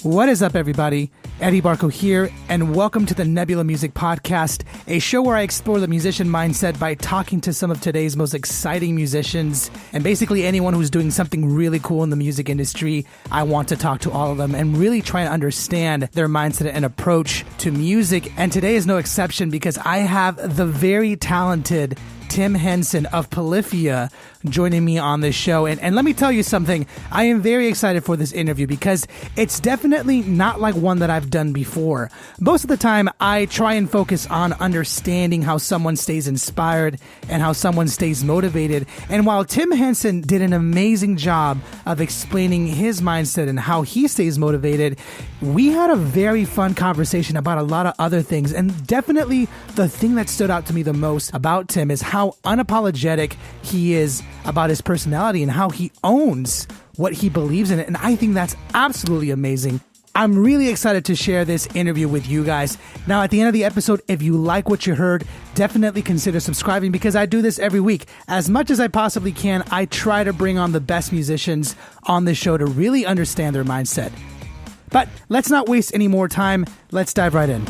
What is up, everybody? Eddie Barco here, and welcome to the Nebula Music Podcast, a show where I explore the musician mindset by talking to some of today's most exciting musicians, and basically anyone who's doing something really cool in the music industry. I want to talk to all of them and really try to understand their mindset and approach to music, and today is no exception because I have the very talented Henson of Polyphia joining me on this show. And let me tell you something, I am very excited for this interview because it's definitely not like one that I've done before. Most of the time, I try and focus on understanding how someone stays inspired and how someone stays motivated. And while Henson did an amazing job of explaining his mindset and how he stays motivated, we had a very fun conversation about a lot of other things. And definitely the thing that stood out to me the most about Tim is how unapologetic he is about his personality and how he owns what he believes in it. And I think that's absolutely amazing. I'm really excited to share this interview with you guys. Now, at the end of the episode, if you like what you heard, definitely consider subscribing because I do this every week. As much as I possibly can, I try to bring on the best musicians on this show to really understand their mindset. But let's not waste any more time. Let's dive right in.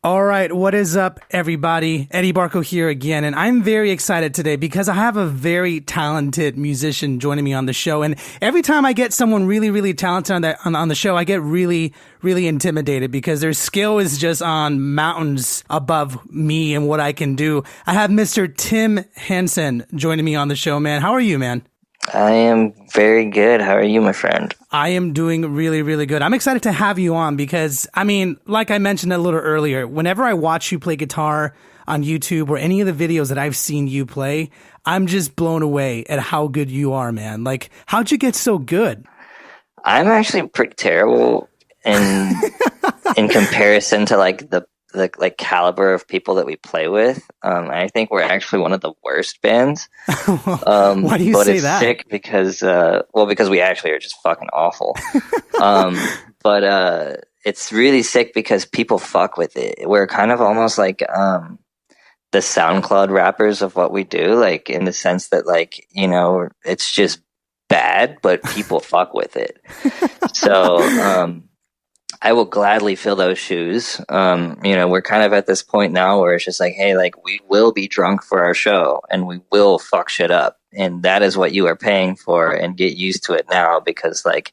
All right, what is up, everybody? Eddie Barco here again, and I'm very excited today because I have a very talented musician joining me on the show. And every time I get someone really talented on the show, I get really intimidated because their skill is just on mountains above me and what I can do. I have Mr. Henson joining me on the show, man. How are you, man? I am very good. How are you, my friend? I am doing really good. I'm excited to have you on because, I mean, like I mentioned a little earlier, whenever I watch you play guitar on YouTube or any of the videos that I've seen you play, I'm just blown away at how good you are, man. Like, how'd you get so good? I'm actually pretty terrible in comparison to like the caliber of people that we play with. I think we're actually one of the worst bands. Why do you but say it's that? Sick because because we actually are just fucking awful. But it's really sick because people fuck with it. We're kind of almost like the SoundCloud rappers of what we do, like in the sense that like, you know, it's just bad, but people fuck with it. So I will gladly fill those shoes. You know, we're kind of at this point now where it's just like, hey, like we will be drunk for our show and we will fuck shit up. And that is what you are paying for, and get used to it now because like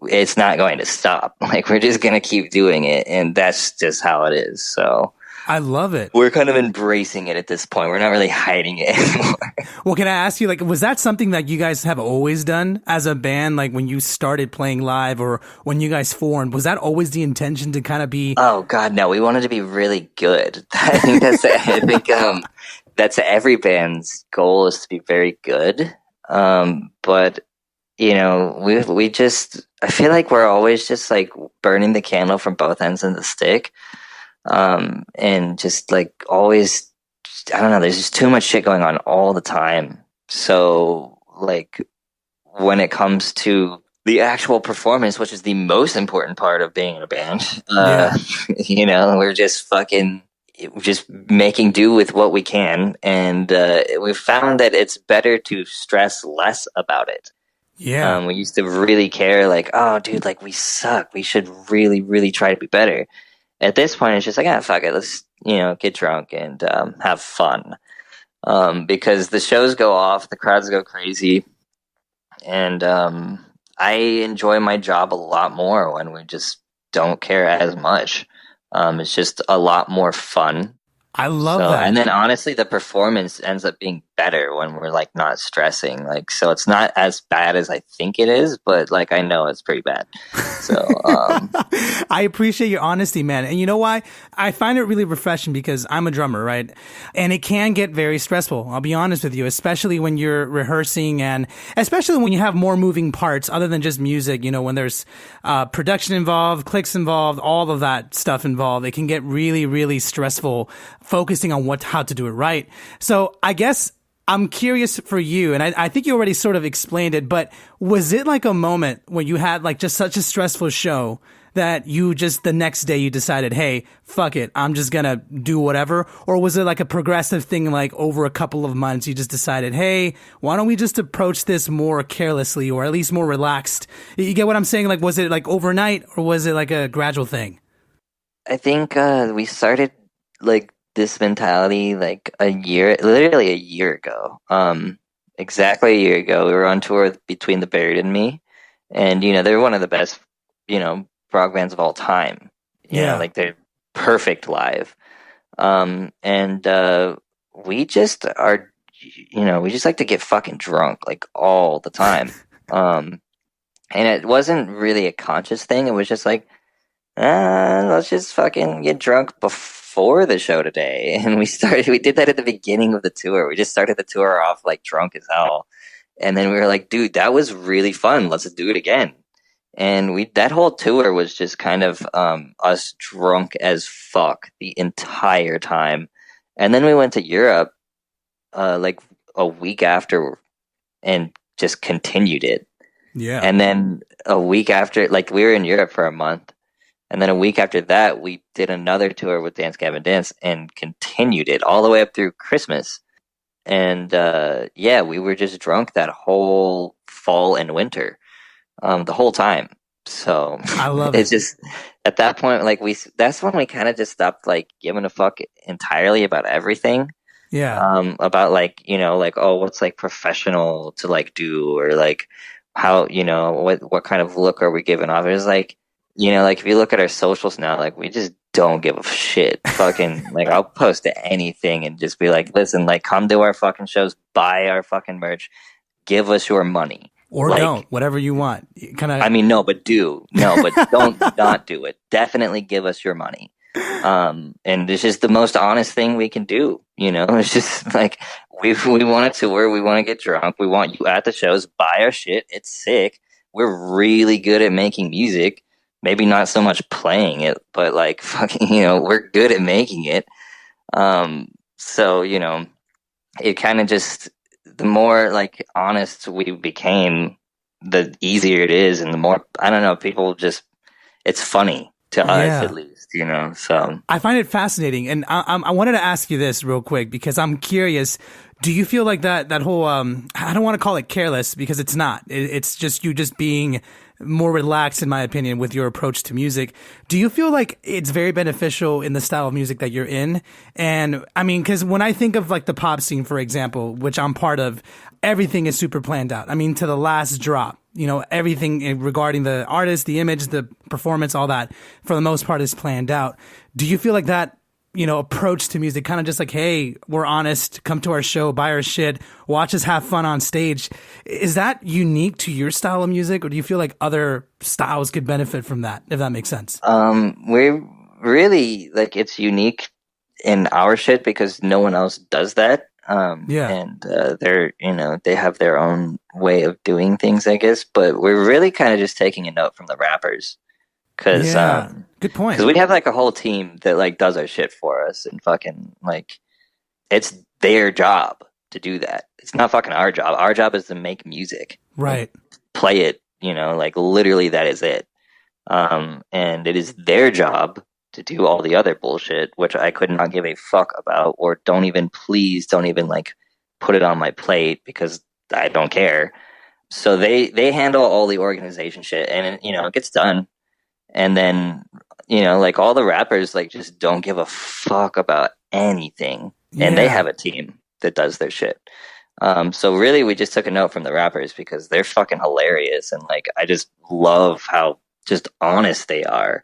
it's not going to stop. Like we're just going to keep doing it. And that's just how it is. So I love it. We're kind of embracing it at this point. We're not really hiding it anymore. Well, can I ask you, like, was that something that you guys have always done as a band? Like when you started playing live or when you guys formed, was that always the intention to kind of be? Oh God, no, we wanted to be really good. I think that's every band's goal is to be very good. But you know, we just, I feel like we're always just like burning the candle from both ends of the stick. And just like always, I don't know, there's just too much shit going on all the time. So like when it comes to the actual performance, which is the most important part of being in a band, you know, we're just making do with what we can. And, we've found that it's better to stress less about it. Yeah. We used to really care like, oh dude, like we suck. We should really try to be better. At this point, it's just like, fuck it. Let's, you know, get drunk and have fun. Because the shows go off, the crowds go crazy. And I enjoy my job a lot more when we just don't care as much. It's just a lot more fun. I love that. And then honestly, the performance ends up being better when we're like not stressing. Like, so it's not as bad as I think it is, but like I know it's pretty bad. So I appreciate your honesty, man. And you know why? I find it really refreshing because I'm a drummer, right? And it can get very stressful. I'll be honest with you, especially when you're rehearsing and especially when you have more moving parts other than just music, you know, when there's production involved, clicks involved, all of that stuff involved. It can get really stressful focusing on how to do it right. So I guess I'm curious for you, and I think you already sort of explained it, but was it like a moment when you had like just such a stressful show that you just the next day you decided, hey, fuck it, I'm just gonna do whatever? Or was it like a progressive thing, like over a couple of months you just decided, hey, why don't we just approach this more carelessly or at least more relaxed? You get what I'm saying? Like, was it like overnight or was it like a gradual thing? I think we started like this mentality like literally a year ago. Exactly a year ago, we were on tour with Between the Buried and Me, and they're one of the best rock bands of all time. Like they're perfect live. And we just are, we just like to get fucking drunk like all the time. And it wasn't really a conscious thing. It was just like, let's just fucking get drunk before the show today. And we did that at the beginning of the tour. We just started the tour off like drunk as hell. And then we were like, dude, that was really fun. Let's do it again. And that whole tour was just kind of us drunk as fuck the entire time. And then we went to Europe like a week after and just continued it. Yeah. And then a week after, like we were in Europe for a month. And then a week after that, we did another tour with Dance Gavin Dance and continued it all the way up through Christmas. And we were just drunk that whole fall and winter. The whole time. So I love it's just at that point, like that's when we kind of just stopped like giving a fuck entirely about everything. Yeah. About like, like, oh, what's like professional to like do or like how, what kind of look are we giving off? It's like, like if you look at our socials now, like we just don't give a shit. Fucking like I'll post anything and just be like, listen, like come to our fucking shows, buy our fucking merch, give us your money. Or like, don't, whatever you want. I mean, no, but don't not do it. Definitely give us your money. And it's just the most honest thing we can do. It's just like we want to tour, we want to get drunk, we want you at the shows, buy our shit. It's sick. We're really good at making music. Maybe not so much playing it, but like fucking, we're good at making it. So it kind of just. The more like honest we became, the easier it is, and the more I don't know, people just it's funny to us at least, So I find it fascinating, and I wanted to ask you this real quick because I'm curious. Do you feel like that whole I don't want to call it careless because it's not. It's just you just being more relaxed, in my opinion, with your approach to music. Do you feel like it's very beneficial in the style of music that you're in? And I mean, because when I think of like the pop scene, for example, which I'm part of, everything is super planned out. I mean, to the last drop, everything regarding the artist, the image, the performance, all that, for the most part is planned out. Do you feel like that, approach to music, kind of just like, hey, we're honest, come to our show, buy our shit, watch us have fun on stage. Is that unique to your style of music, or do you feel like other styles could benefit from that, if that makes sense? We're really like it's unique in our shit because no one else does that. And they're, they have their own way of doing things, I guess, but we're really kind of just taking a note from the rappers. Cause, good point. Cause we have like a whole team that like does our shit for us and fucking like, it's their job to do that. It's not fucking our job. Our job is to make music. Right. Play it, like literally that is it. And it is their job to do all the other bullshit, which I could not give a fuck about, or don't even like put it on my plate because I don't care. So they handle all the organization shit and it gets done. And then, like all the rappers like just don't give a fuck about anything. And they have a team that does their shit. So really we just took a note from the rappers because they're fucking hilarious. And like, I just love how just honest they are,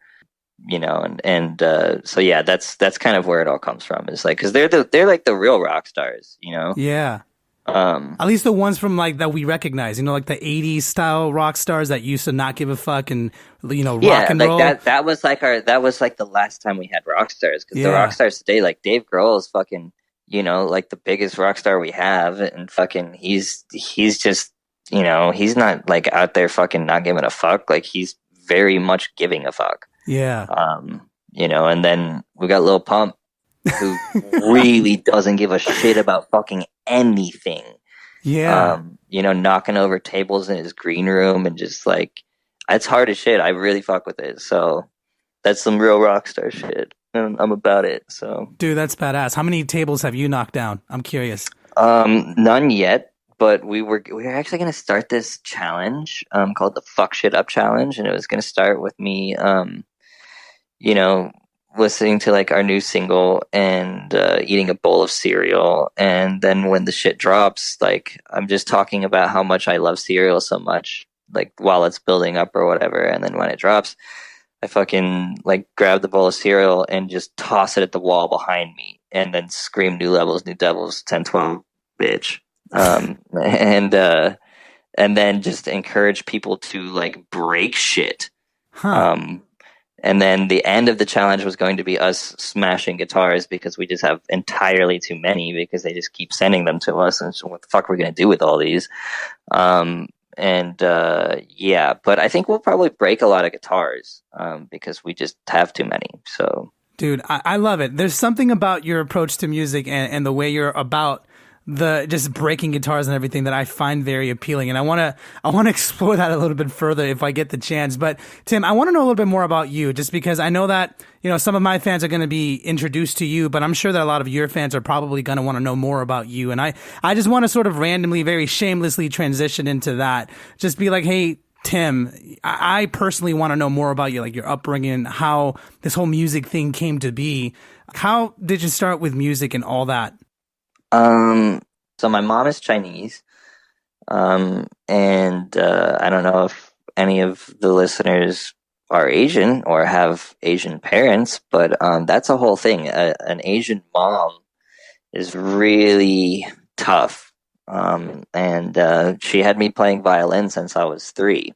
so yeah, that's kind of where it all comes from. It's like, cause they're like the real rock stars, Yeah. At least the ones from like that we recognize, like the 80s style rock stars that used to not give a fuck and rock and roll. That was like the last time we had rock stars, because the rock stars today, like Dave Grohl is fucking like the biggest rock star we have, and fucking he's just he's not like out there fucking not giving a fuck, like he's very much giving a fuck. And then we got Lil Pump, who really doesn't give a shit about fucking anything. Knocking over tables in his green room and just like, it's hard as shit. I really fuck with it. So that's some real rock star shit. And I'm about it. So, Dude, that's badass. How many tables have you knocked down? I'm curious. none yet, but we were actually going to start this challenge, called the Fuck Shit Up Challenge. And it was going to start with me, you know, listening to like our new single and eating a bowl of cereal. And then when the shit drops, like I'm just talking about how much I love cereal so much, like while it's building up or whatever. And then when it drops, I fucking like grab the bowl of cereal and just toss it at the wall behind me and then scream new levels, new devils, 10-12, bitch. And then just encourage people to like break shit. Huh. And then the end of the challenge was going to be us smashing guitars because we just have entirely too many because they just keep sending them to us. And so what the fuck are we going to do with all these? Yeah, but I think we'll probably break a lot of guitars because we just have too many. So, Dude, I love it. There's something about your approach to music and the way you're about the just breaking guitars and everything that I find very appealing. And I want to explore that a little bit further if I get the chance. But Tim, I want to know a little bit more about you, just because I know that, you know, some of my fans are going to be introduced to you, but I'm sure that a lot of your fans are probably going to want to know more about you. And I just want to sort of randomly, very shamelessly transition into that. Just be like, hey, Tim, I personally want to know more about you, like your upbringing, how this whole music thing came to be. How did you start with music and all that? So my mom is Chinese, and I don't know if any of the listeners are Asian or have Asian parents, but that's a whole thing. An Asian mom is really tough, and she had me playing violin since I was 3,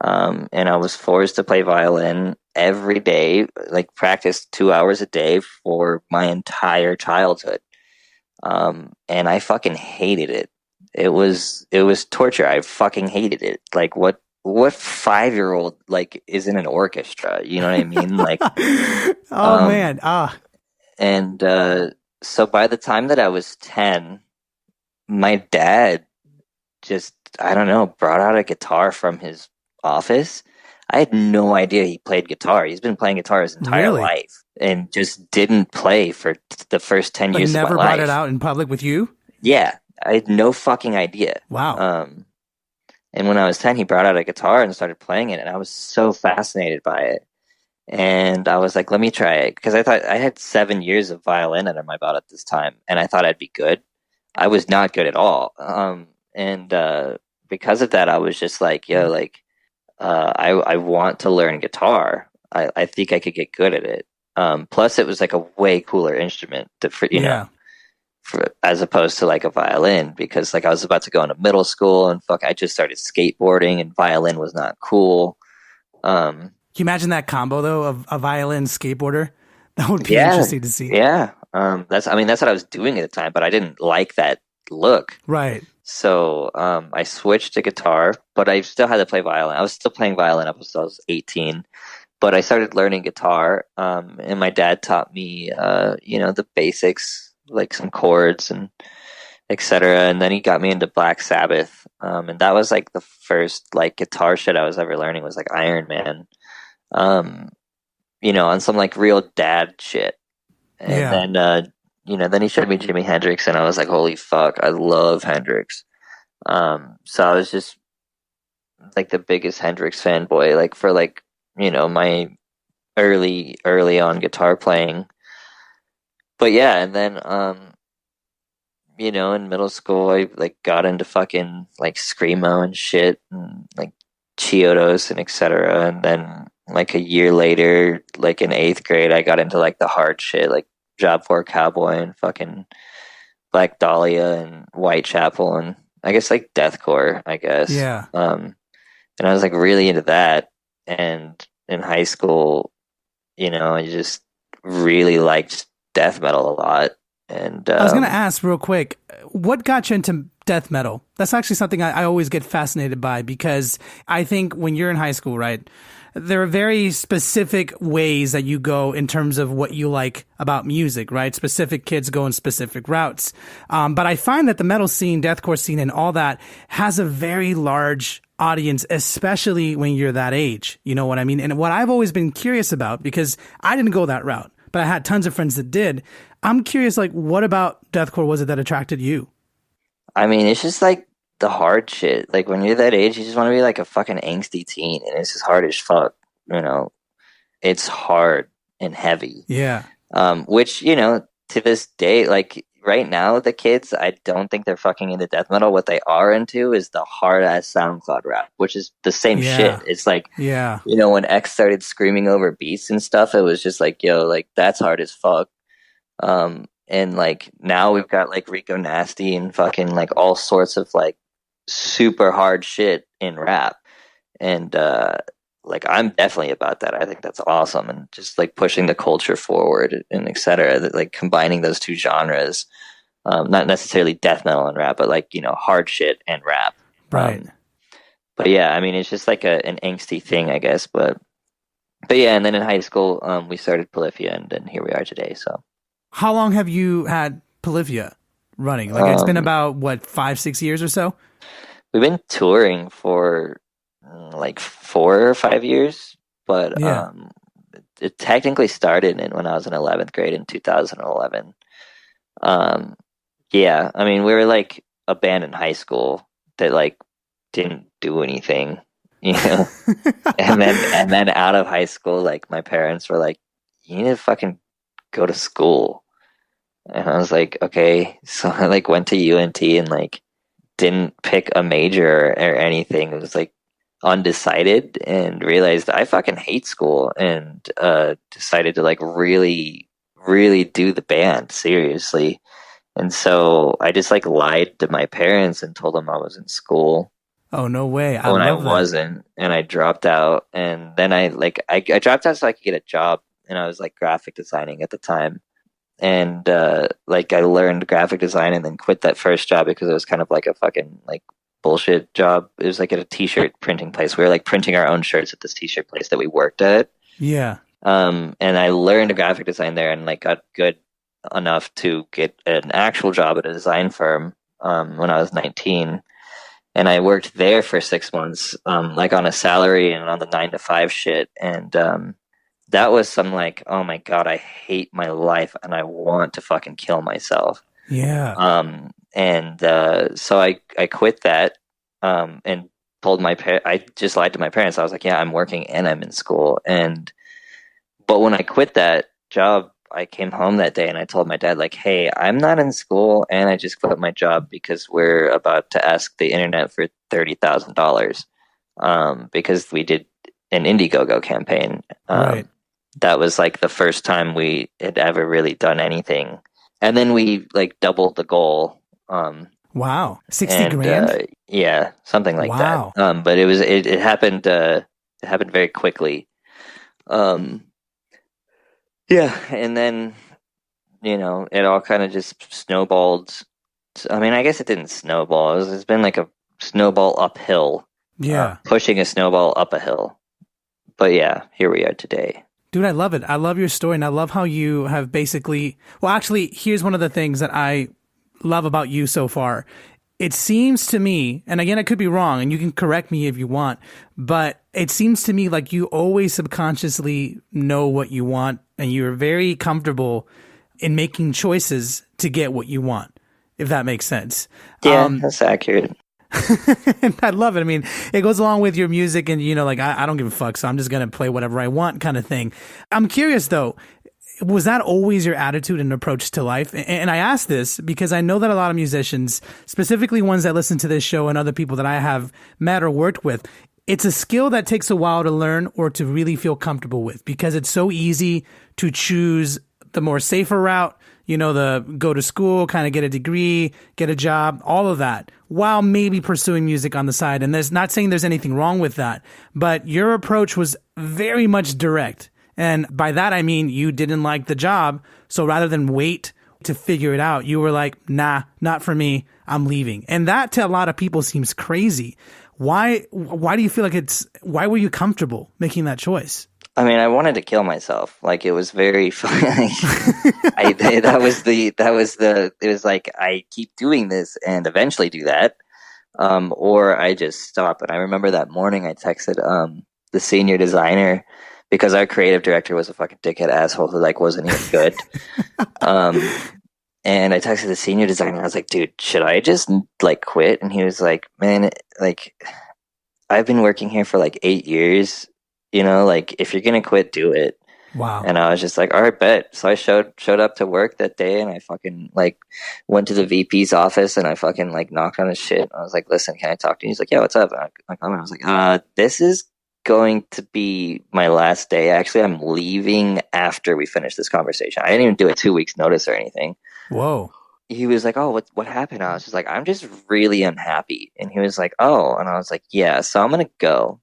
and I was forced to play violin every day, like practice 2 hours a day for my entire childhood. And I fucking hated it. It was torture. I fucking hated it. Like what 5-year-old like is in an orchestra? You know what I mean? Like, Man. And so by the time that I was 10, my dad just, I don't know, brought out a guitar from his office. I had no idea he played guitar. He's been playing guitar his entire life and just didn't play for the first 10 years of my life. Never brought it out in public with you? Yeah. I had no fucking idea. Wow. And when I was 10, he brought out a guitar and started playing it. And I was so fascinated by it. And I was like, let me try it. Because I thought I had 7 years of violin under my belt at this time. And I thought I'd be good. I was not good at all. And because of that, I was just like, yo, like, I want to learn guitar. I think I could get good at it. Plus, it was like a way cooler instrument as opposed to like a violin, because like I was about to go into middle school and I just started skateboarding and violin was not cool. Can you imagine that combo though of a violin skateboarder? That would be interesting to see. Yeah. That's what I was doing at the time, but I didn't like that look. Right. So I switched to guitar, but I still had to play violin. I was still playing violin up until I was 18, but I started learning guitar, and my dad taught me, the basics, like some chords and etc. And then he got me into Black Sabbath, and that was like the first like guitar shit I was ever learning was like Iron Man, on some like real dad shit. And then then he showed me Jimi Hendrix, and I was like, holy fuck, I love Hendrix. So I was just like the biggest Hendrix fanboy, like for like, my early on guitar playing. But yeah, and then, in middle school, I like got into fucking like Screamo and shit, and like Chiodos and etc. And then like a year later, like in 8th grade, I got into like the hard shit, like Job 4 Cowboy and fucking Black Dahlia and Whitechapel and I guess like deathcore, I guess. Yeah. And I was like really into that. And in high school, I just really liked death metal a lot. And I was going to ask real quick, what got you into death metal? That's actually something I always get fascinated by, because I think when you're in high school, right, there are very specific ways that you go in terms of what you like about music, right? Specific kids go in specific routes. But I find that the metal scene, deathcore scene, and all that has a very large audience, especially when you're that age. You know what I mean? And what I've always been curious about, because I didn't go that route, but I had tons of friends that did. I'm curious, like, what about deathcore was it that attracted you? I mean, it's just like the hard shit. Like when you're that age, you just want to be like a fucking angsty teen, and it's just hard as fuck. You know, it's hard and heavy. Yeah. Which, you know, to this day, like right now, the kids, I don't think they're fucking into death metal. What they are into is the hard ass SoundCloud rap, which is the same shit. It's like, yeah, you know, when X started screaming over beats and stuff, it was just like, yo, like that's hard as fuck. And like now we've got like Rico Nasty and fucking like all sorts of like super hard shit in rap. And like I'm definitely about that. I think that's awesome, and just like pushing the culture forward and etc. Like combining those two genres, not necessarily death metal and rap, but like, you know, hard shit and rap. Right. But yeah, I mean, it's just like an angsty thing, I guess. But yeah, and then in high school, we started Polyphia, and then here we are today. So. How long have you had Polyphia running? Like it's been about what, 5-6 years or so? We've been touring for like 4 or 5 years, but it technically started when I was in 11th grade in 2011. Yeah, I mean, we were like a band in high school that like didn't do anything, you know. and then out of high school, like my parents were like, "You need to fucking go to school." And I was like, okay. So I like went to UNT and like didn't pick a major or anything. It was like undecided, and realized I fucking hate school, and decided to like really, really do the band seriously. And so I just like lied to my parents and told them I was in school. Oh, no way. When I wasn't, and I dropped out. And then I dropped out so I could get a job, and I was like graphic designing at the time. And like I learned graphic design and then quit that first job because it was kind of like a fucking like bullshit job. It was like at a t-shirt printing place. We were like printing our own shirts at this t-shirt place that we worked at. Yeah. And I learned graphic design there, and like got good enough to get an actual job at a design firm when I was 19. And I worked there for 6 months, like on a salary and on the 9 to 5 shit. And that was some like, oh my God, I hate my life and I want to fucking kill myself. Yeah. So I quit that, and told I just lied to my parents. I was like, yeah, I'm working and I'm in school. But when I quit that job, I came home that day and I told my dad, like, hey, I'm not in school and I just quit my job because we're about to ask the internet for $30,000, because we did an Indiegogo campaign. Right. That was like the first time we had ever really done anything. And then we like doubled the goal. Wow. 60 grand? Yeah, something like that. But it happened very quickly. Yeah, and then, you know, it all kind of just snowballed. I mean, I guess it didn't snowball. It's been like a snowball uphill. Yeah. Pushing a snowball up a hill. But yeah, here we are today. Dude, I love it. I love your story, and I love how you have basically... Well, actually, here's one of the things that I love about you so far. It seems to me, and again, I could be wrong, and you can correct me if you want, but it seems to me like you always subconsciously know what you want, and you're very comfortable in making choices to get what you want, if that makes sense. Yeah, that's accurate. I love it. I mean, it goes along with your music, and, you know, like, I don't give a fuck, so I'm just going to play whatever I want kind of thing. I'm curious, though, was that always your attitude and approach to life? And I ask this because I know that a lot of musicians, specifically ones that listen to this show and other people that I have met or worked with, it's a skill that takes a while to learn or to really feel comfortable with, because it's so easy to choose the more safer route, you know, the go to school, kind of get a degree, get a job, all of that, while maybe pursuing music on the side. And there's not saying there's anything wrong with that, but your approach was very much direct. And by that, I mean, you didn't like the job. So rather than wait to figure it out, you were like, nah, not for me. I'm leaving. And that to a lot of people seems crazy. Why do you feel like why were you comfortable making that choice? I mean, I wanted to kill myself. Like, it was very fun. It was like, I keep doing this and eventually do that. or I just stop. And I remember that morning I texted the senior designer because our creative director was a fucking dickhead asshole who like wasn't even good. And I texted the senior designer. I was like, dude, should I just like quit? And he was like, man, like I've been working here for like 8 years. You know, like if you're gonna quit, do it. Wow. And I was just like, all right, bet. So I showed up to work that day, and I fucking like went to the VP's office, and I fucking like knocked on his shit. I was like, listen, can I talk to you? He's like, yeah, what's up? And I was like, this is going to be my last day. Actually, I'm leaving after we finish this conversation. I didn't even do a 2 weeks notice or anything. Whoa. He was like, oh, what happened? I was just like, I'm just really unhappy. And he was like, oh. And I was like, yeah, so I'm going to go.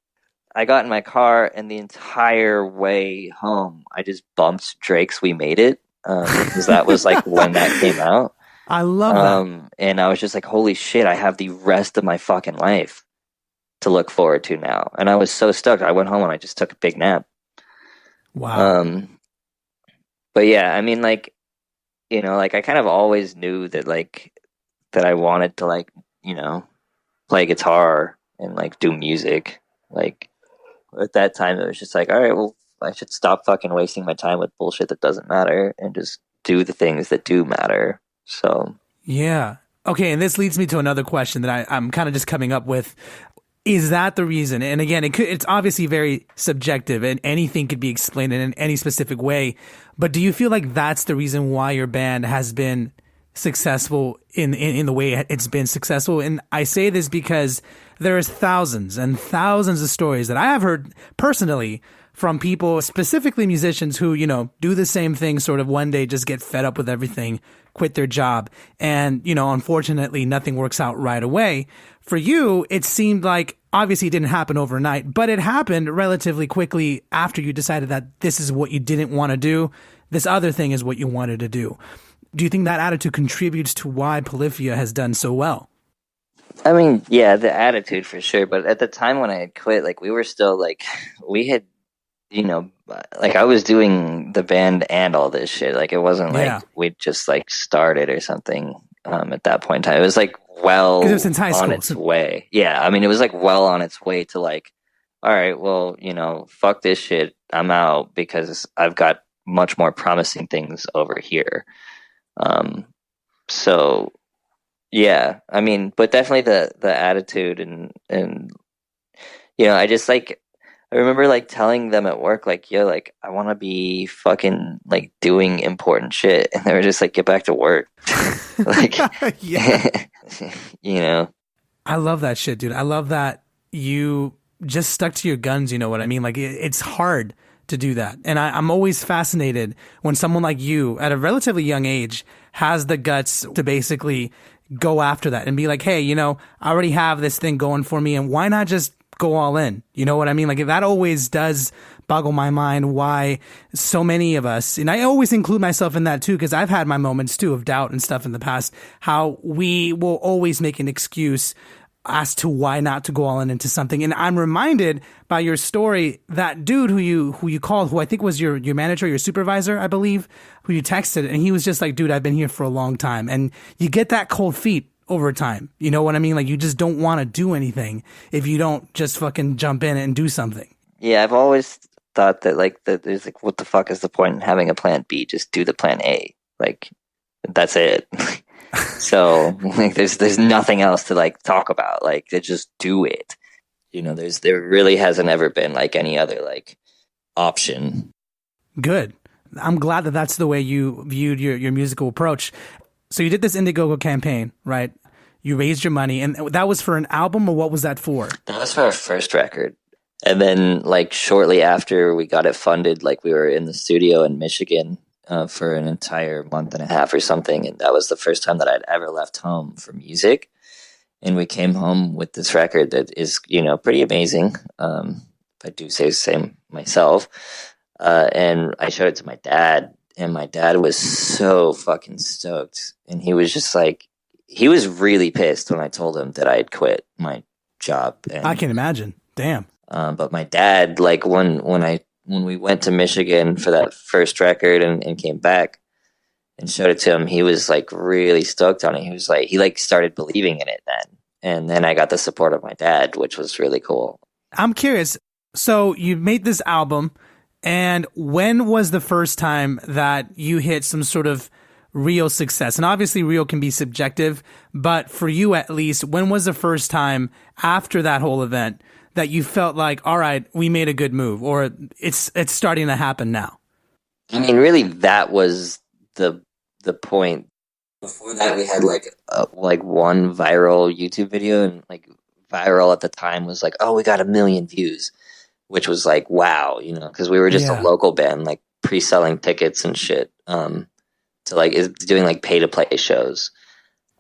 I got in my car, and the entire way home, I just bumped Drake's We Made It, because that was like when that came out. I love that. And I was just like, holy shit, I have the rest of my fucking life to look forward to now. And I was so stoked. I went home and I just took a big nap. Wow. But yeah, I mean, like, you know, like I kind of always knew that like that I wanted to like, you know, play guitar and like do music. Like at that time it was just like, all right, well, I should stop fucking wasting my time with bullshit that doesn't matter and just do the things that do matter. So yeah. Okay, and this leads me to another question that I'm kind of just coming up with. Is that the reason? And again, it's obviously very subjective, and anything could be explained in any specific way. But do you feel like that's the reason why your band has been successful in the way it's been successful? And I say this because there is thousands and thousands of stories that I have heard personally from people, specifically musicians, who, you know, do the same thing, sort of one day just get fed up with everything, quit their job. And, you know, unfortunately, nothing works out right away. For you, it seemed like obviously it didn't happen overnight, but it happened relatively quickly after you decided that this is what you didn't want to do. This other thing is what you wanted to do. Do you think that attitude contributes to why Polyphia has done so well? I mean, yeah, the attitude for sure. But at the time when I had quit, like we were still like, we had, you know, like I was doing the band and all this shit. Like it wasn't like we just like started or something at that point in time. It was like well it was in high school, on its way. Yeah, I mean, it was like well on its way to like, all right, well, you know, fuck this shit. I'm out because I've got much more promising things over here. So yeah, I mean, but definitely the attitude and you know, I just like, I remember like telling them at work, like, yo, like I want to be fucking like doing important shit, and they were just like, get back to work. Like, yeah, you know, I love that shit, dude. I love that you just stuck to your guns. You know what I mean? Like it's hard to do that. And I'm always fascinated when someone like you at a relatively young age has the guts to basically go after that and be like, hey, you know, I already have this thing going for me, and why not just go all in? You know what I mean? Like that always does boggle my mind why so many of us, and I always include myself in that too, because I've had my moments too of doubt and stuff in the past, how we will always make an excuse as to why not to go all in into something. And I'm reminded by your story, that dude who you called, who I think was your manager, your supervisor, I believe, who you texted, and he was just like, dude, I've been here for a long time. And you get that cold feet over time. You know what I mean? Like you just don't want to do anything if you don't just fucking jump in and do something. Yeah, I've always thought that like that there's like, what the fuck is the point in having a plan B? Just do the plan A. Like that's it. So like there's nothing else to like talk about. Like they just do it. You know, there really hasn't ever been like any other like option. Good. I'm glad that that's the way you viewed your musical approach. So you did this Indiegogo campaign, right? You raised your money, and that was for an album, or what was that for? That was for our first record. And then like shortly after we got it funded, like we were in the studio in Michigan for an entire month and a half or something. And that was the first time that I'd ever left home for music. And we came home with this record that is, you know, pretty amazing. If I do say the same myself. And I showed it to my dad, and my dad was so fucking stoked. And he was just like, he was really pissed when I told him that I had quit my job. And, I can imagine. Damn. but my dad, like when we went to Michigan for that first record and came back and showed it to him, he was like really stoked on it. He was like, he like started believing in it then. And then I got the support of my dad, which was really cool. I'm curious. So you made this album, and when was the first time that you hit some sort of real success? And obviously real can be subjective, but for you at least, when was the first time after that whole event that you felt like, all right, we made a good move, or it's starting to happen now? I mean, really, that was the point. Before that, we had like one viral YouTube video, and like viral at the time was like, oh, we got 1 million views, which was like, wow, because we were just a local band, like pre-selling tickets and shit, to like doing like pay to play shows.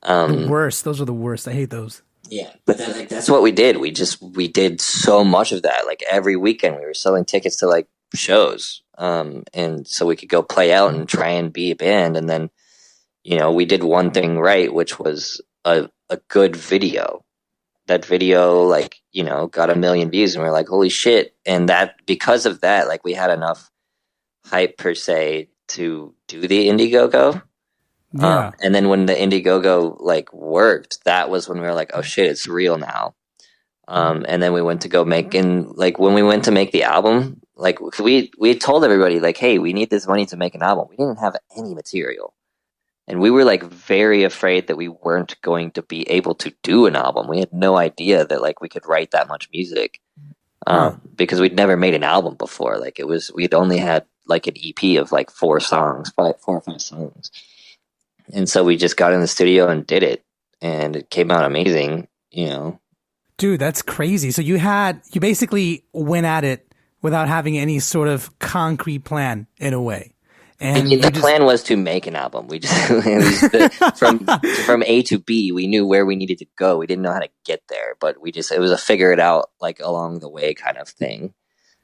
The worst. Those are the worst. I hate those. Yeah, but then, like, that's what we did. We did so much of that. Like every weekend, we were selling tickets to like shows, and so we could go play out and try and be a band. And then, we did one thing right, which was a good video. That video, like, got 1 million views, and we were like, holy shit! And that, because of that, like, we had enough hype per se to do the Indiegogo. Yeah. And then when the Indiegogo like worked, that was when we were like, oh shit, it's real now. And then we went to go make, and like when we went to make the album, like we told everybody like, hey, we need this money to make an album. We didn't have any material, and we were like very afraid that we weren't going to be able to do an album. We had no idea that like we could write that much music, because we'd never made an album before. Like we'd only had like an EP of like 4 songs, 4 or 5 songs. And so we just got in the studio and did it, and it came out amazing, Dude, that's crazy. So you basically went at it without having any sort of concrete plan in a way. And the plan was to make an album. We just from A to B, we knew where we needed to go. We didn't know how to get there, but it was a figure it out like along the way kind of thing.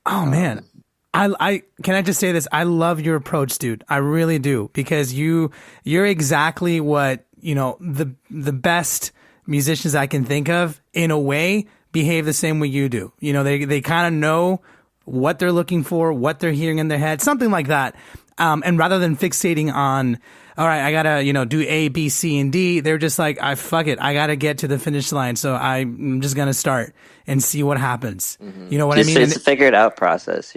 Oh man. I can I just say this? I love your approach, dude. I really do, because you're exactly what, the best musicians I can think of in a way behave the same way you do. They kind of know what they're looking for, what they're hearing in their head, something like that. And rather than fixating on, all right, I gotta, do A, B, C, and D, they're just like, fuck it. I gotta get to the finish line. So I'm just gonna start and see what happens. Mm-hmm. You know what I mean? It's a figured out process,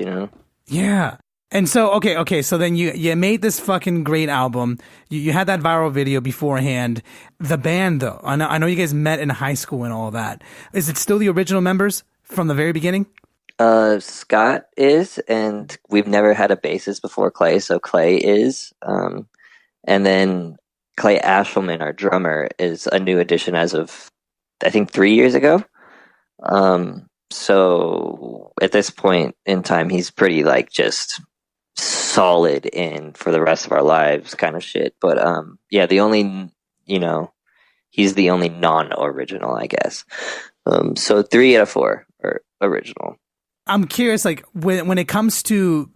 Yeah. And so, okay. So then you made this fucking great album. You had that viral video beforehand. The band, though, I know you guys met in high school and all that. Is it still the original members from the very beginning? Scott is, and we've never had a bassist before Clay, so Clay is. And then Clay Ashelman, our drummer, is a new addition as of, I think, 3 years ago. So at this point in time, he's pretty like just solid in for the rest of our lives kind of shit. But yeah, he's the only non-original, I guess. So 3 out of 4 are original. I'm curious, like when it comes to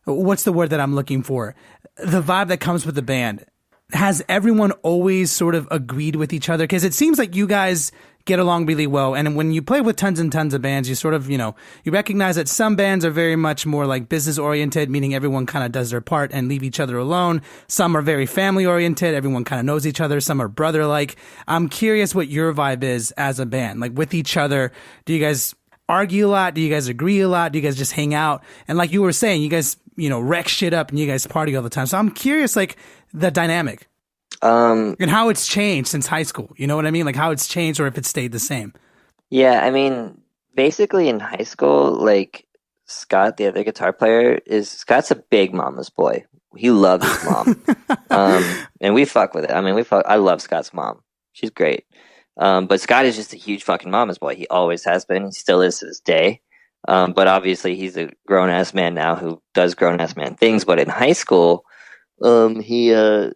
what's the word that I'm looking for? The vibe that comes with the band. Has everyone always sort of agreed with each other? Because it seems like you guys get along really well. And when you play with tons and tons of bands, you sort of, you recognize that some bands are very much more like business oriented, meaning everyone kind of does their part and leave each other alone. Some are very family oriented. Everyone kind of knows each other. Some are brother like. I'm curious what your vibe is as a band, like with each other. Do you guys argue a lot? Do you guys agree a lot? Do you guys just hang out? And like you were saying, you guys, wreck shit up and you guys party all the time. So I'm curious, like the dynamic. And how it's changed since high school. You know what I mean? Like how it's changed or if it stayed the same. Yeah, I mean, basically in high school, like Scott, the other guitar player, Scott's a big mama's boy. He loves his mom. And we fuck with it. I mean, I love Scott's mom. She's great. But Scott is just a huge fucking mama's boy. He always has been. He still is to this day. But obviously he's a grown-ass man now who does grown-ass man things. But in high school, he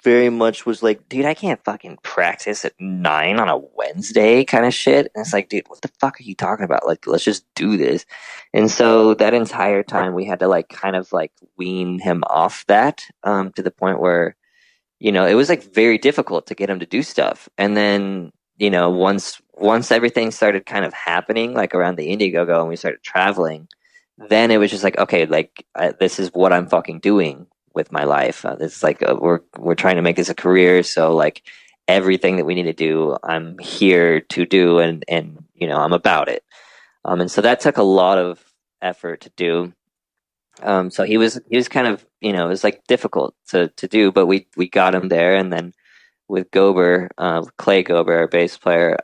very much was like, dude, I can't fucking practice at 9 on a Wednesday kind of shit. And it's like, dude, what the fuck are you talking about? Like, let's just do this. And so that entire time we had to like kind of like wean him off that, to the point where, it was like very difficult to get him to do stuff. And then, once everything started kind of happening, like around the Indiegogo and we started traveling, then it was just like, okay, like this is what I'm fucking doing with my life. It's like we're trying to make this a career, so like everything that we need to do, I'm here to do, and you know, I'm about it. And so that took a lot of effort to do. So he was kind of, you know, it was like difficult to do, but we got him there. And then with Gober, Clay Gober, our bass player,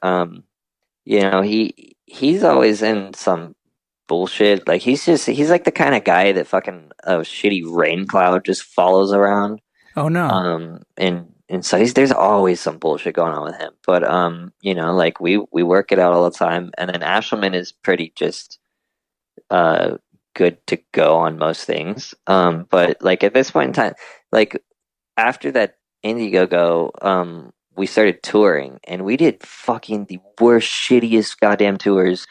you know, he's always in some bullshit. Like he's like the kind of guy that fucking a shitty rain cloud just follows around. Oh no. And so there's always some bullshit going on with him. But you know, like we work it out all the time. And then Ashelman is pretty just good to go on most things. But like at this point in time, like after that Indiegogo, we started touring, and we did fucking the worst, shittiest goddamn tours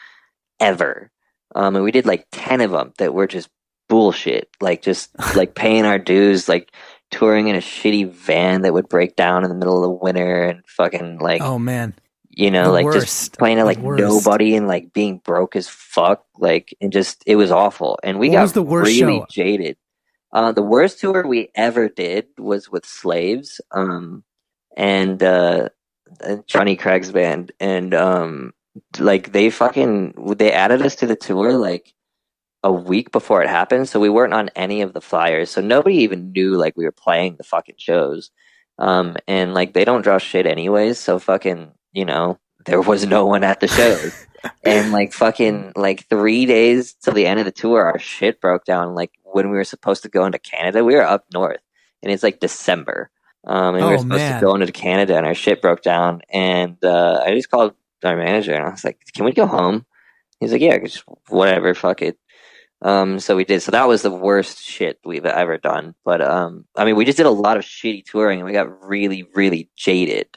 ever. And we did like 10 of them that were just bullshit, like just like paying our dues, like touring in a shitty van that would break down in the middle of the winter, and fucking like, oh man, you know, the like worst. just playing at like nobody, and like being broke as fuck, like, and just it was awful. And we got the worst really show? jaded. The worst tour we ever did was with Slaves, and Johnny Craig's band, and like they added us to the tour like a week before it happened, so we weren't on any of the flyers, so nobody even knew like we were playing the fucking shows. And like they don't draw shit anyways, so fucking, you know, there was no one at the shows. And like fucking like 3 days till the end of the tour, our shit broke down. Like when we were supposed to go into Canada, we were up north, and it's like December. And we were supposed to go into Canada, and our shit broke down. And I just called our manager, and I was like, "Can we go home?" He's like, "Yeah, just whatever, fuck it." So we did. So that was the worst shit we've ever done. But I mean, we just did a lot of shitty touring, and we got really, really jaded.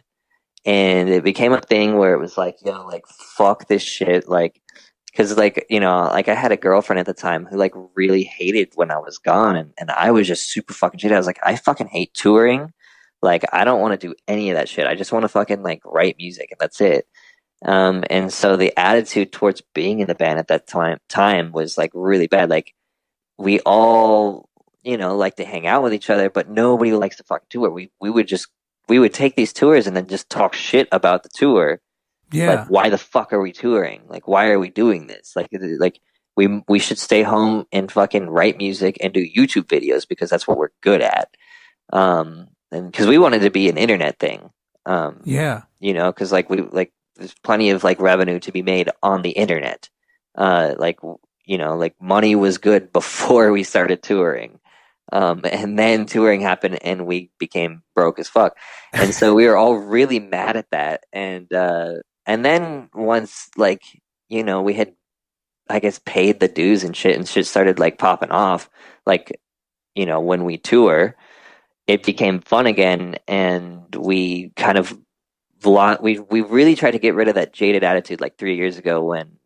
And it became a thing where it was like, yo, like fuck this shit, like, because like, you know, like I had a girlfriend at the time who like really hated when I was gone, and I was just super fucking jaded. I was like, I fucking hate touring. Like, I don't want to do any of that shit. I just want to fucking like write music, and that's it. And so the attitude towards being in the band at that time was like really bad. Like we all, you know, like to hang out with each other, but nobody likes to fucking tour. We would take these tours and then just talk shit about the tour. Yeah. Like, why the fuck are we touring? Like, why are we doing this? Like we should stay home and fucking write music and do YouTube videos, because that's what we're good at. And because we wanted to be an internet thing. Yeah. You know, because like there's plenty of like revenue to be made on the internet. Like, you know, like money was good before we started touring. And then touring happened, and we became broke as fuck. And so we were all really mad at that. And then once, like, you know, we had, I guess, paid the dues and shit started like popping off, like, you know, when we tour, it became fun again. And we kind of we really tried to get rid of that jaded attitude like 3 years ago when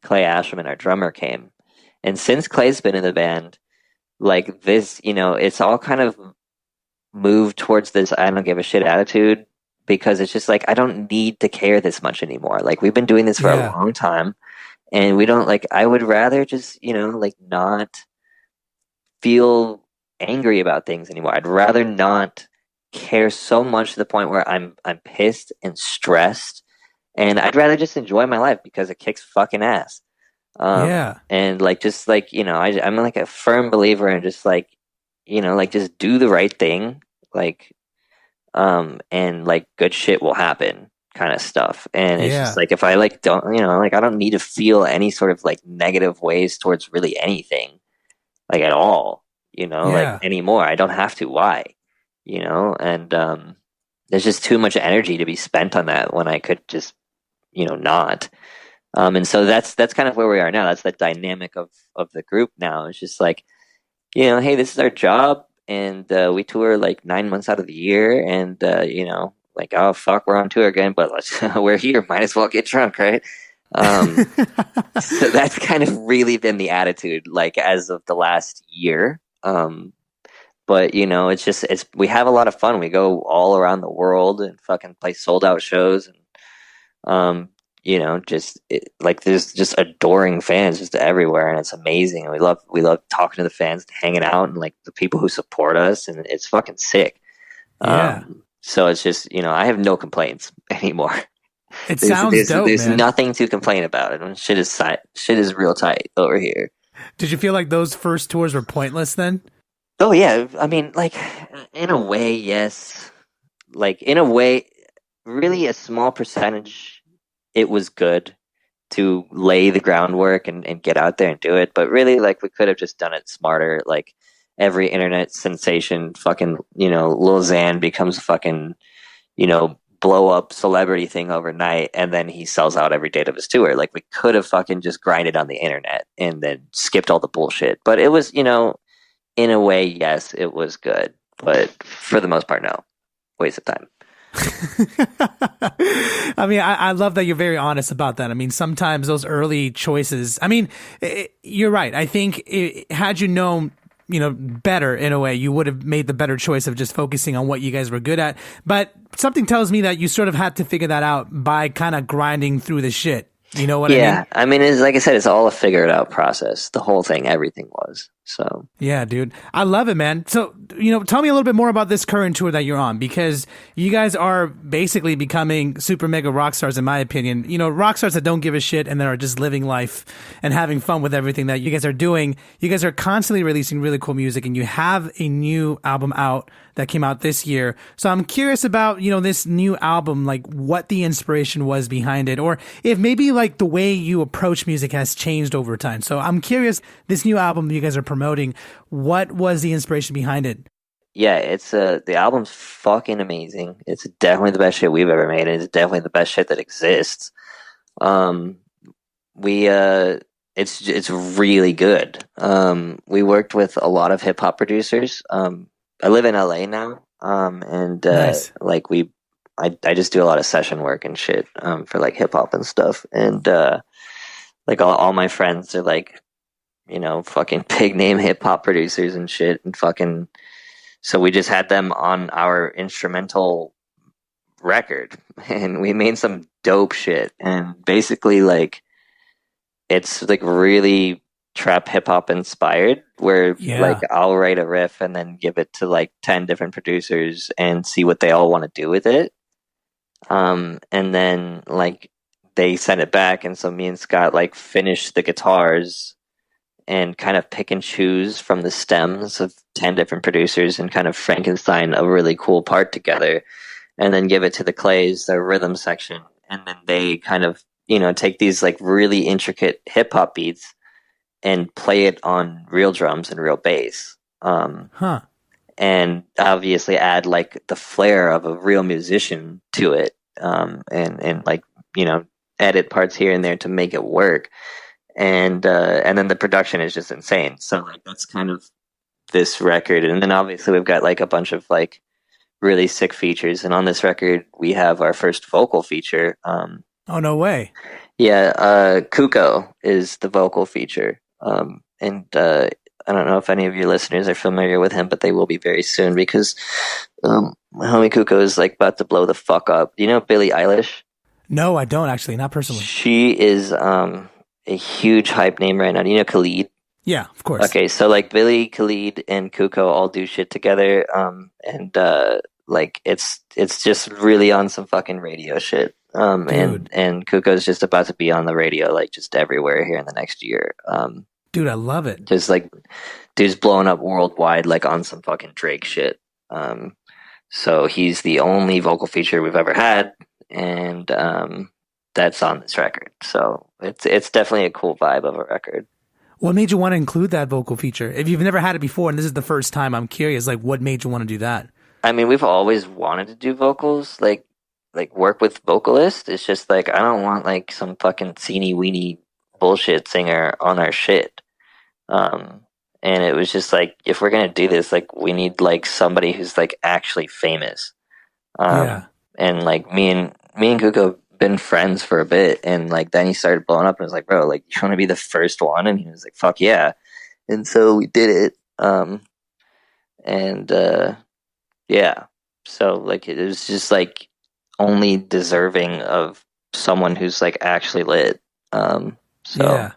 Clay Ashelman, our drummer, came. And since Clay's been in the band, like this, you know, it's all kind of moved towards this I don't give a shit attitude, because it's just like, I don't need to care this much anymore. Like, we've been doing this for a long time, and we don't, like, I would rather just, you know, like not feel angry about things anymore. I'd rather not care so much to the point where I'm pissed and stressed, and I'd rather just enjoy my life because it kicks fucking ass. And like, just like, you know, I'm like a firm believer in just like, you know, like just do the right thing, like, and like good shit will happen kind of stuff. And it's just like, if I like don't, you know, like I don't need to feel any sort of like negative ways towards really anything, like at all, you know, like anymore. I don't have to. Why? You know, and there's just too much energy to be spent on that when I could just, you know, not. And so that's kind of where we are now. That's the dynamic of the group now. It's just like, you know, hey, this is our job, and we tour like 9 months out of the year, and you know, like, oh fuck, we're on tour again, but we're here, might as well get drunk, right? So that's kind of really been the attitude, like, as of the last year. But you know, it's we have a lot of fun. We go all around the world and fucking play sold out shows, and you know, just like there's just adoring fans just everywhere, and it's amazing. And we love talking to the fans, hanging out, and like the people who support us, and it's fucking sick. So it's just, I have no complaints anymore. It sounds dope, There's man. nothing to complain about. And shit is real tight over here. Did you feel like those first tours were pointless then? Oh yeah, I mean, like in a way, yes. Like in a way, really a small percentage, it was good to lay the groundwork and get out there and do it. But really, like we could have just done it smarter. Like every internet sensation, fucking, Lil Xan becomes a fucking, blow up celebrity thing overnight, and then he sells out every date of his tour. Like we could have fucking just grinded on the internet and then skipped all the bullshit. But it was, in a way, yes, it was good. But for the most part, no. Waste of time. I mean, I love that you're very honest about that. I mean, sometimes those early choices, I mean, you're right. I think had you known, better in a way, you would have made the better choice of just focusing on what you guys were good at. But something tells me that you sort of had to figure that out by kind of grinding through the shit. You know what I mean? Yeah. I mean, it's like I said, it's all a figure it out process. The whole thing, everything was. So yeah, dude, I love it, man. So, tell me a little bit more about this current tour that you're on, because you guys are basically becoming super mega rock stars, in my opinion. Rock stars that don't give a shit and that are just living life and having fun with everything that you guys are doing. You guys are constantly releasing really cool music, and you have a new album out that came out this year. So I'm curious about, this new album, like what the inspiration was behind it, or if maybe like the way you approach music has changed over time. So I'm curious, this new album you guys are promoting, what was the inspiration behind it? yeah, it's the album's fucking amazing. It's definitely the best shit we've ever made. It's definitely the best shit that exists. Um, we it's really good. We worked with a lot of hip hop producers. I live in LA now. And Nice. like I just do a lot of session work and shit for like hip hop and stuff. And like all my friends are like, fucking big name hip hop producers and shit, and fucking. So we just had them on our instrumental record, and we made some dope shit. And basically, like, it's like really trap hip hop inspired, where Yeah. like I'll write a riff and then give it to like 10 different producers and see what they all want to do with it. And then like they send it back, and so me and Scott like finish the guitars and kind of pick and choose from the stems of 10 different producers and kind of Frankenstein a really cool part together, and then give it to the Clays, their rhythm section. And then they kind of, take these like really intricate hip hop beats and play it on real drums and real bass. Huh. And obviously add like the flair of a real musician to it. And like, edit parts here and there to make it work. And then the production is just insane. So like that's kind of this record. And then obviously we've got like a bunch of like really sick features. And on this record we have our first vocal feature. Oh, no way. Yeah, Kuko is the vocal feature. And I don't know if any of your listeners are familiar with him, but they will be very soon, because my homie Kuko is like about to blow the fuck up. Do you know Billie Eilish? No, I don't actually, not personally. She is a huge hype name right now. Do you know Khalid? Yeah, of course. Okay, so like Billy, Khalid, and Kuko all do shit together, and like it's just really on some fucking radio shit. And Kuko's just about to be on the radio, like just everywhere here in the next year. Dude, I love it. Just like dude's blowing up worldwide, like on some fucking Drake shit. So he's the only vocal feature we've ever had, and that's on this record. So it's definitely a cool vibe of a record. What made you want to include that vocal feature? If you've never had it before and this is the first time, I'm curious, like what made you want to do that? I mean, we've always wanted to do vocals, like work with vocalists. It's just like I don't want like some fucking teeny weeny bullshit singer on our shit. And it was just like, if we're gonna do this, like we need like somebody who's like actually famous. Yeah. And like me and Kuko have been friends for a bit, and like then he started blowing up and was like, bro, like you want to be the first one? And he was like, fuck yeah. And so we did it. Yeah. So like it was just like only deserving of someone who's like actually lit. So yeah.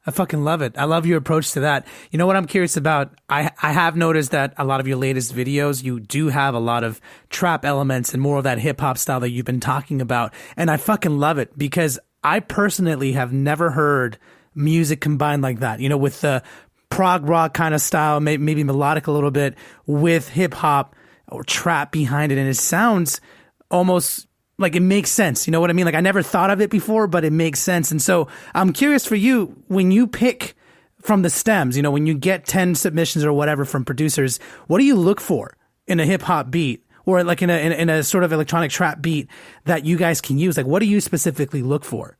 I fucking love it. I love your approach to that. You know what I'm curious about? I have noticed that a lot of your latest videos, you do have a lot of trap elements and more of that hip hop style that you've been talking about. And I fucking love it because I personally have never heard music combined like that, you know, with the prog rock kind of style, maybe melodic a little bit with hip hop or trap behind it. And it sounds almost like it makes sense. You know what I mean? Like I never thought of it before, but it makes sense. And so I'm curious for you, when you pick from the stems, you know, when you get 10 submissions or whatever from producers, what do you look for in a hip hop beat or like in a sort of electronic trap beat that you guys can use? Like, what do you specifically look for?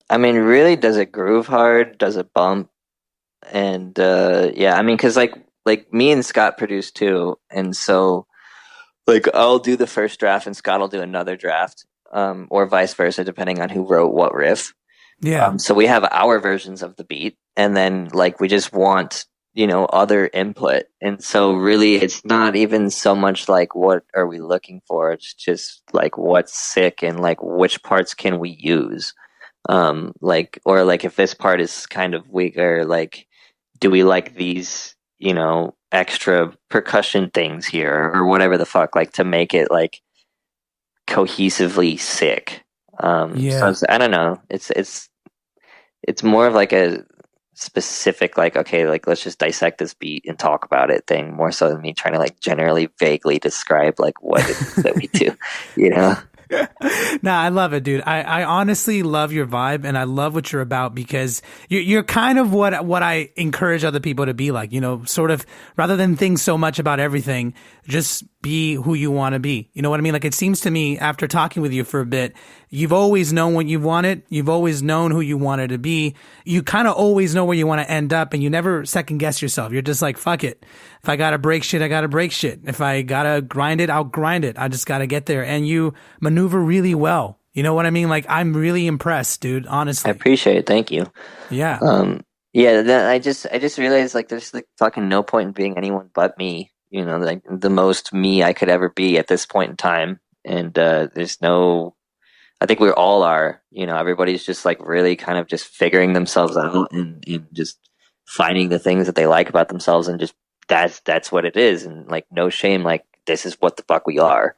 I mean, really, does it groove hard? Does it bump? And yeah, I mean, because like me and Scott produce too, and so like I'll do the first draft and Scott will do another draft, or vice versa, depending on who wrote what riff. Yeah. So we have our versions of the beat, and then like we just want, you know, other input. And so really, it's not even so much like what are we looking for. It's just like what's sick and like which parts can we use. Like, or like if this part is kind of weaker, like, do we like these, you know, extra percussion things here or whatever the fuck, like to make it like cohesively sick. Yeah. So I don't know. It's more of like a specific, like, okay, like let's just dissect this beat and talk about it thing, more so than me trying to like generally vaguely describe like what it is that we do, you know? Nah, I love it, dude. I honestly love your vibe and I love what you're about because you're kind of what I encourage other people to be like, you know, sort of rather than think so much about everything, just be who you want to be. You know what I mean? Like it seems to me after talking with you for a bit, you've always known what you wanted. You've always known who you wanted to be. You kind of always know where you want to end up and you never second guess yourself. You're just like, fuck it. If I got to break shit, I got to break shit. If I got to grind it, I'll grind it. I just got to get there. And you maneuver really well. You know what I mean? Like I'm really impressed, dude, honestly. I appreciate it. Thank you. Yeah. Yeah, then I just realized like there's like fucking no point in being anyone but me. You know, like the most me I could ever be at this point in time. And there's no, I think we all are, you know, everybody's just like really kind of just figuring themselves out and just finding the things that they like about themselves and just that's what it is. And like no shame, like this is what the fuck we are,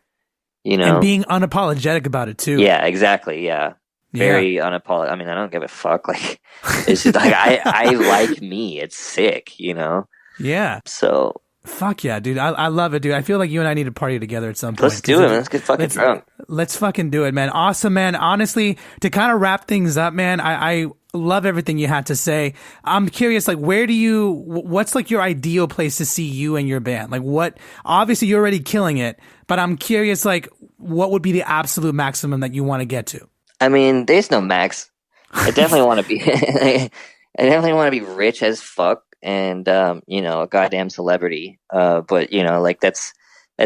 you know. And being unapologetic about it too. Yeah, exactly. Yeah. Very unapologetic. I mean, I don't give a fuck. Like it's just like I like me. It's sick, you know. Yeah. So fuck yeah, dude. I love it, dude. I feel like you and I need to party together at some point. Let's do it, man. Let's get fucking drunk. Let's fucking do it, man. Awesome, man. Honestly, to kind of wrap things up, man, I love everything you had to say. I'm curious, like, what's like your ideal place to see you and your band? Like what, obviously you're already killing it, but I'm curious, like, what would be the absolute maximum that you want to get to? I mean, there's no max. I definitely want to be, I definitely want to be rich as fuck. And you know, a goddamn celebrity. But you know, like that's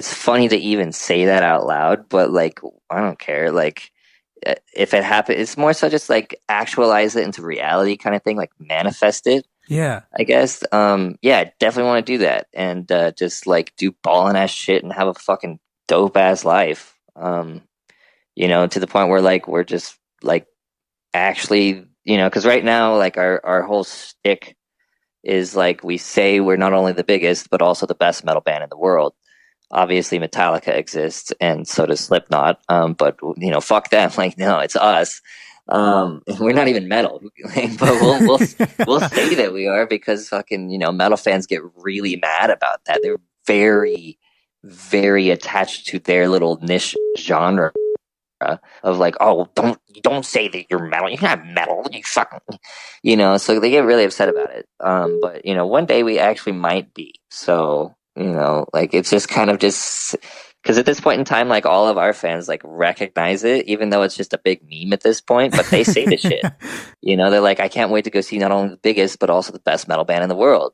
funny to even say that out loud. But like, I don't care. Like, if it happens, it's more so just like actualize it into reality, kind of thing. Like manifest it. Yeah, I guess. Yeah, definitely want to do that, and just like do ballin' ass shit and have a fucking dope ass life. You know, to the point where like we're just like actually, you know, because right now like our whole shtick is like we say we're not only the biggest but also the best metal band in the world. Obviously Metallica exists and so does Slipknot, but you know, fuck them. Like no, it's us. We're not even metal, but we'll say that we are because fucking, you know, metal fans get really mad about that. They're very, very attached to their little niche genre of like, oh, don't say that you're metal. You're not metal. You fucking, you know. So they get really upset about it. But you know, one day we actually might be. So you know, like it's just kind of just because at this point in time, like all of our fans like recognize it, even though it's just a big meme at this point. But they say the shit. You know, they're like, I can't wait to go see not only the biggest but also the best metal band in the world.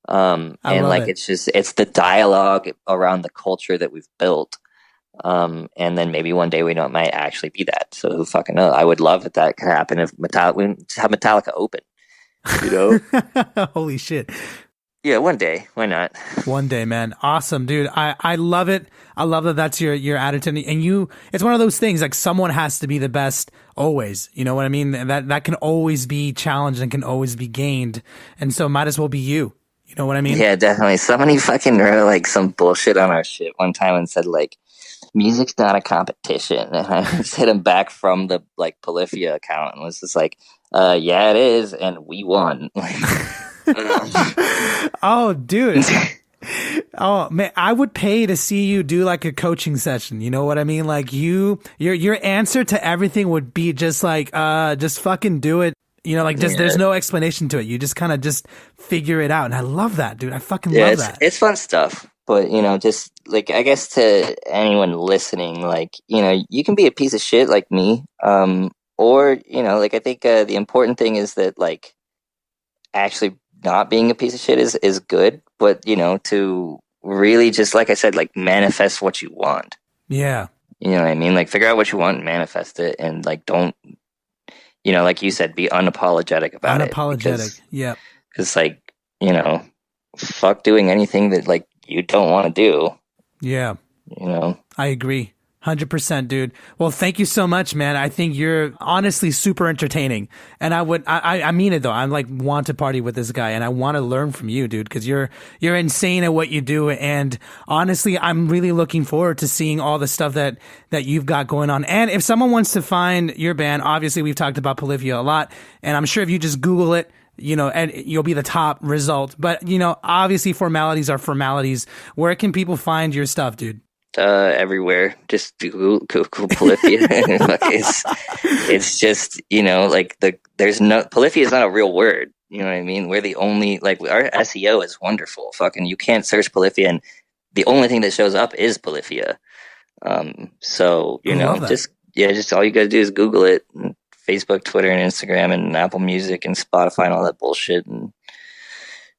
And like it's the dialogue around the culture that we've built. And then maybe one day we know it might actually be that. So who fucking knows? I would love if that could happen if we have Metallica open. You know? Holy shit. Yeah, one day. Why not? One day, man. Awesome, dude. I love it. I love that that's your attitude. And it's one of those things, like, someone has to be the best always. You know what I mean? That can always be challenged and can always be gained. And so might as well be you. You know what I mean? Yeah, definitely. Somebody fucking wrote like some bullshit on our shit one time and said like, music's not a competition. And I just hit him back from the like Polyphia account and was just like, yeah, it is. And we won. Oh, dude. Oh man, I would pay to see you do like a coaching session. You know what I mean? Like your answer to everything would be just like, just fucking do it. You know, like just there's no explanation to it. You just kind of just figure it out. And I love that, dude. I fucking love that. It's fun stuff. But, you know, just like, I guess to anyone listening, like, you know, you can be a piece of shit like me. Or, you know, like, I think the important thing is that, like, actually not being a piece of shit is good. But, you know, to really just, like I said, like, manifest what you want. Yeah. You know what I mean? Like, figure out what you want and manifest it. And, like, don't, you know, like you said, be unapologetic about it. Unapologetic. Yep. Because, like, you know, fuck doing anything that, like, you don't want to do. Yeah. You know? I agree. 100%, dude. Well, thank you so much, man. I think you're honestly super entertaining. And I mean it though. I'm like, want to party with this guy and I want to learn from you, dude, because you're insane at what you do. And honestly, I'm really looking forward to seeing all the stuff that you've got going on. And if someone wants to find your band, obviously we've talked about Polyphia a lot, and I'm sure if you just Google it, you know, and you'll be the top result. But, you know, obviously formalities are formalities. Where can people find your stuff, dude? Everywhere. Just Google Polyphia. it's just, you know, like Polyphia is not a real word. You know what I mean? We're the only, like, our SEO is wonderful. Fucking, you can't search Polyphia and the only thing that shows up is Polyphia. So, you know, just all you gotta do is Google it. And Facebook, Twitter, and Instagram, and Apple Music, and Spotify, and all that bullshit, and,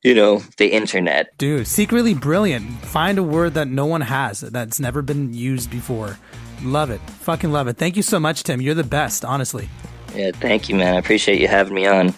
you know, the internet. Dude, secretly brilliant. Find a word that no one has, that's never been used before. Love it. Fucking love it. Thank you so much, Tim. You're the best, honestly. Yeah, thank you, man. I appreciate you having me on.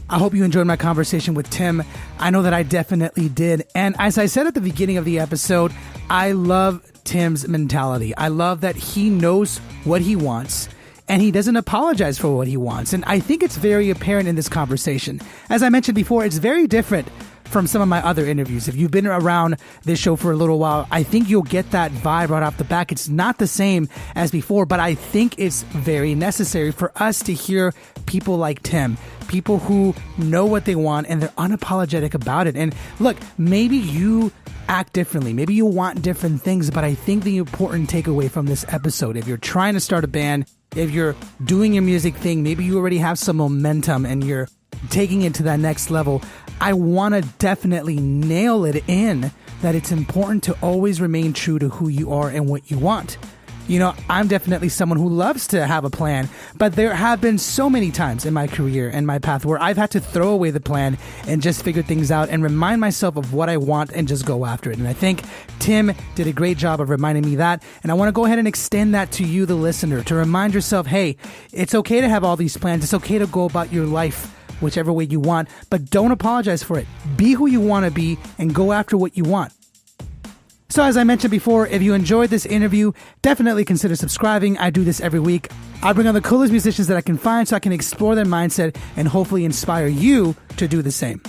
I hope you enjoyed my conversation with Tim. I know that I definitely did. And as I said at the beginning of the episode, I love Tim's mentality. I love that he knows what he wants, and he doesn't apologize for what he wants. And I think it's very apparent in this conversation. As I mentioned before, it's very different from some of my other interviews. If you've been around this show for a little while, I think you'll get that vibe right off the back. It's not the same as before, but I think it's very necessary for us to hear people like Tim, people who know what they want and they're unapologetic about it. And look, maybe you act differently. Maybe you want different things, but I think the important takeaway from this episode, if you're trying to start a band, if you're doing your music thing, maybe you already have some momentum and you're taking it to that next level, I want to definitely nail it in that it's important to always remain true to who you are and what you want. You know, I'm definitely someone who loves to have a plan, but there have been so many times in my career and my path where I've had to throw away the plan and just figure things out and remind myself of what I want and just go after it. And I think Tim did a great job of reminding me that. And I want to go ahead and extend that to you, the listener, to remind yourself, hey, it's okay to have all these plans. It's okay to go about your life whichever way you want, but don't apologize for it. Be who you want to be and go after what you want. So as I mentioned before, if you enjoyed this interview, definitely consider subscribing. I do this every week. I bring on the coolest musicians that I can find so I can explore their mindset and hopefully inspire you to do the same.